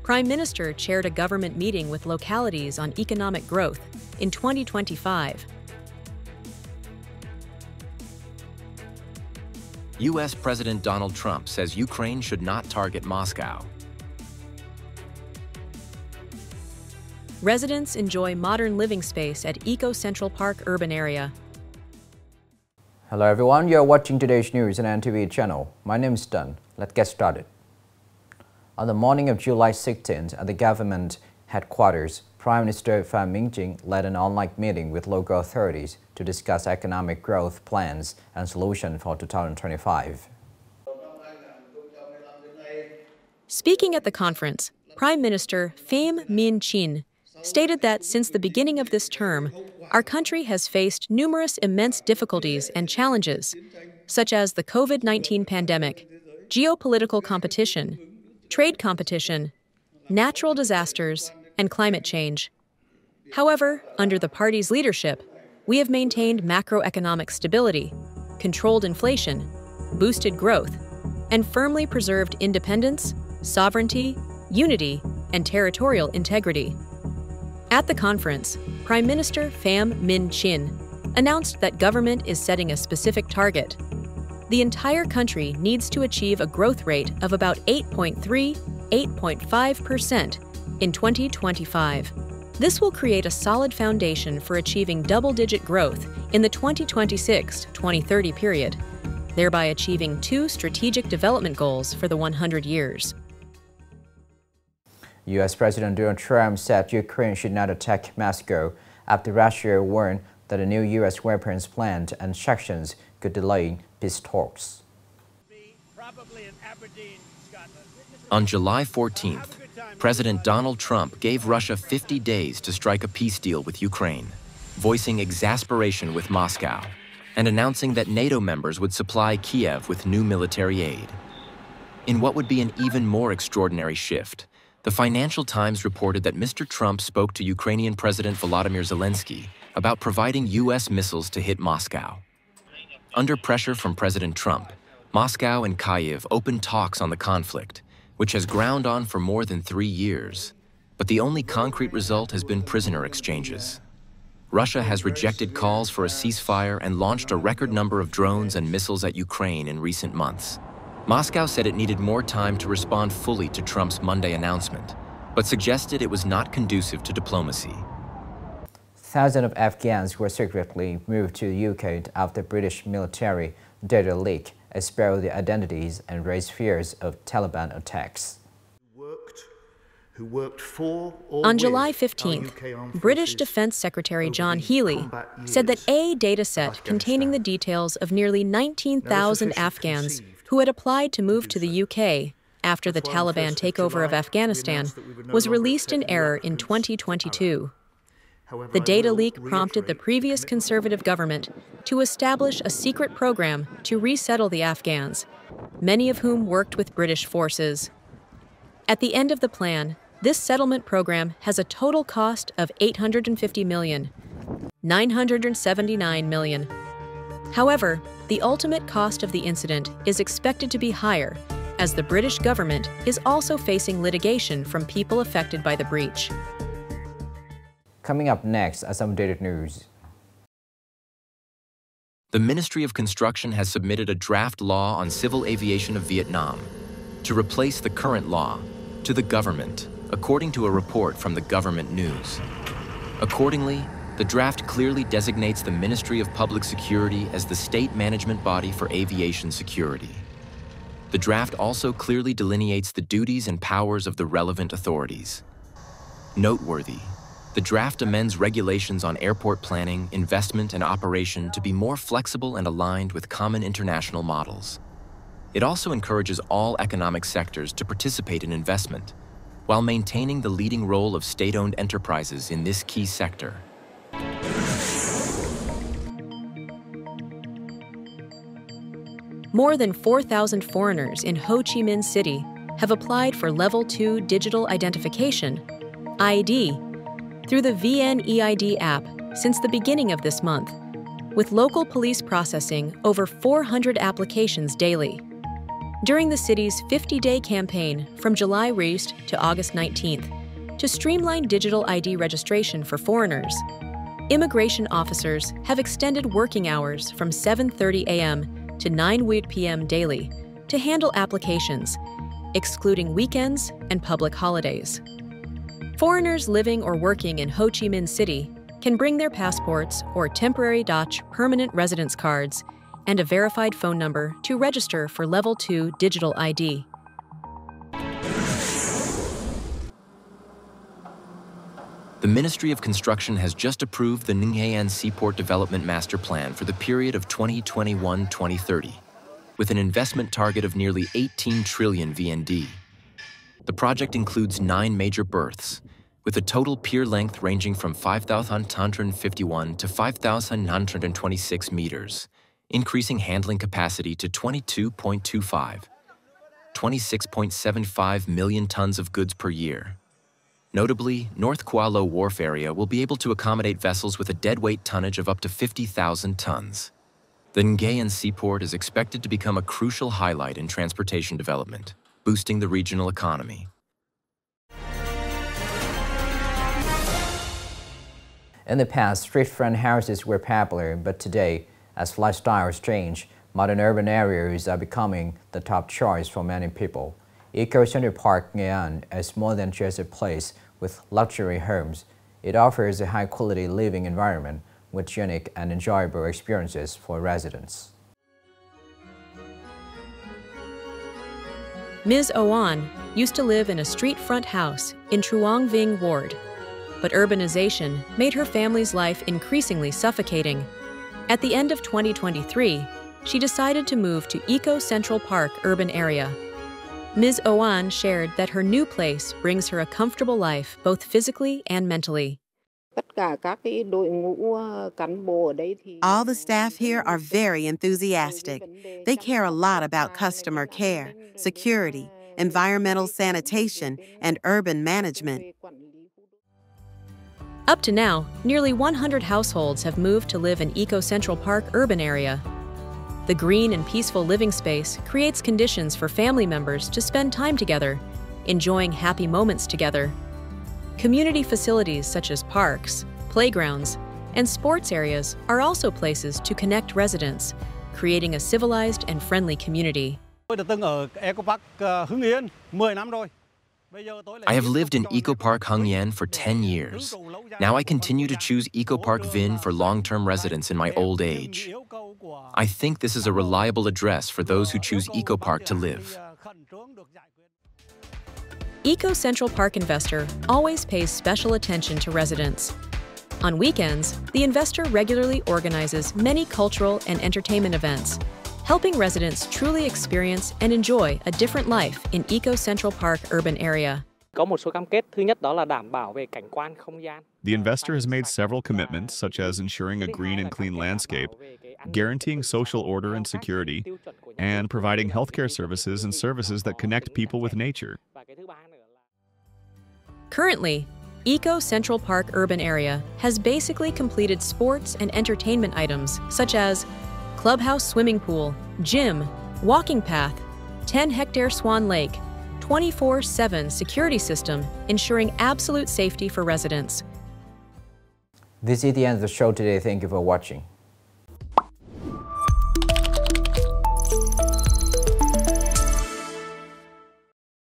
Prime Minister chaired a government meeting with localities on economic growth in 2025. U.S. President Donald Trump says Ukraine should not target Moscow. Residents enjoy modern living space at Eco Central Park urban area. Hello everyone, you're watching today's news on NTV channel. My name is Đăng. Let's get started. On the morning of July 16th at the government headquarters, Prime Minister Phạm Minh Chính led an online meeting with local authorities to discuss economic growth plans and solutions for 2025. Speaking at the conference, Prime Minister Phạm Minh Chính stated that since the beginning of this term, our country has faced numerous immense difficulties and challenges, such as the COVID-19 pandemic, geopolitical competition, trade competition, natural disasters, and climate change. However, under the party's leadership, we have maintained macroeconomic stability, controlled inflation, boosted growth, and firmly preserved independence, sovereignty, unity, and territorial integrity. At the conference, Prime Minister Phạm Minh Chính announced that government is setting a specific target. The entire country needs to achieve a growth rate of about 8.5% in 2025. This will create a solid foundation for achieving double-digit growth in the 2026-2030 period, thereby achieving 2 strategic development goals for the 100 years. U.S. President Donald Trump said Ukraine should not attack Moscow after Russia warned that a new U.S. weapons plant and sanctions could delay peace talks. On July 14th, President Donald Trump gave Russia 50 days to strike a peace deal with Ukraine, voicing exasperation with Moscow and announcing that NATO members would supply Kiev with new military aid. In what would be an even more extraordinary shift, the Financial Times reported that Mr. Trump spoke to Ukrainian President Volodymyr Zelensky about providing U.S. missiles to hit Moscow. Under pressure from President Trump, Moscow and Kyiv opened talks on the conflict, which has ground on for more than 3 years. But the only concrete result has been prisoner exchanges. Russia has rejected calls for a ceasefire and launched a record number of drones and missiles at Ukraine in recent months. Moscow said it needed more time to respond fully to Trump's Monday announcement, but suggested it was not conducive to diplomacy. Thousands of Afghans were secretly moved to the UK after British military data leak exposed their identities and raised fears of Taliban attacks. On July 15th, British Defence Secretary John Healey said that a dataset containing the details of nearly 19,000 Afghans who had applied to move to the UK after the Taliban takeover of Afghanistan was released in error in 2022. The data leak prompted the previous Conservative government to establish a secret program to resettle the Afghans, many of whom worked with British forces. At the end of the plan, this settlement program has a total cost of $850 million, $979 million. However, the ultimate cost of the incident is expected to be higher, as the British government is also facing litigation from people affected by the breach. Coming up next are some updated news. The Ministry of Construction has submitted a draft law on civil aviation of Vietnam to replace the current law to the government, according to a report from the government news. Accordingly, the draft clearly designates the Ministry of Public Security as the state management body for aviation security. The draft also clearly delineates the duties and powers of the relevant authorities. Noteworthy, the draft amends regulations on airport planning, investment, and operation to be more flexible and aligned with common international models. It also encourages all economic sectors to participate in investment, while maintaining the leading role of state-owned enterprises in this key sector. More than 4,000 foreigners in Ho Chi Minh City have applied for Level 2 Digital Identification, ID, through the VNEID app since the beginning of this month, with local police processing over 400 applications daily. during the city's 50-day campaign from July 1st to August 19th to streamline digital ID registration for foreigners. Immigration officers have extended working hours from 7:30 a.m. to 9 p.m. daily to handle applications, excluding weekends and public holidays. Foreigners living or working in Ho Chi Minh City can bring their passports or temporary Dutch permanent residence cards and a verified phone number to register for Level 2 digital ID. The Ministry of Construction has just approved the Nghệ An Seaport Development Master Plan for the period of 2021-2030, with an investment target of nearly 18 trillion VND. The project includes 9 major berths, with a total pier length ranging from 5,151 to 5,926 meters, increasing handling capacity to 26.75 million tons of goods per year. Notably, North Kuala Wharf area will be able to accommodate vessels with a deadweight tonnage of up to 50,000 tons. The Nghệ An Seaport is expected to become a crucial highlight in transportation development, boosting the regional economy. In the past, street-front houses were popular, but today, as lifestyles change, modern urban areas are becoming the top choice for many people. Eco Central Park Nghệ An is more than just a place with luxury homes. It offers a high-quality living environment with unique and enjoyable experiences for residents. Ms. Oan used to live in a street-front house in Truong Vinh Ward, but urbanization made her family's life increasingly suffocating. At the end of 2023, she decided to move to Eco Central Park urban area. Ms. Oan shared that her new place brings her a comfortable life, both physically and mentally. All the staff here are very enthusiastic. They care a lot about customer care, security, environmental sanitation, and urban management. Up to now, nearly 100 households have moved to live in Eco Central Park urban area. The green and peaceful living space creates conditions for family members to spend time together, enjoying happy moments together. Community facilities such as parks, playgrounds, and sports areas are also places to connect residents, creating a civilized and friendly community. I have lived in Eco Park Hung Yen for 10 years. Now I continue to choose Eco Park Vinh for long-term residents in my old age. I think this is a reliable address for those who choose Eco Park to live. Eco Central Park investor always pays special attention to residents. On weekends, the investor regularly organizes many cultural and entertainment events, helping residents truly experience and enjoy a different life in Eco Central Park urban area. The investor has made several commitments, such as ensuring a green and clean landscape, guaranteeing social order and security, and providing healthcare services and services that connect people with nature. Currently, Eco Central Park urban area has basically completed sports and entertainment items such as clubhouse swimming pool, gym, walking path, 10-hectare Swan Lake, 24/7 security system, ensuring absolute safety for residents. This is the end of the show today. Thank you for watching.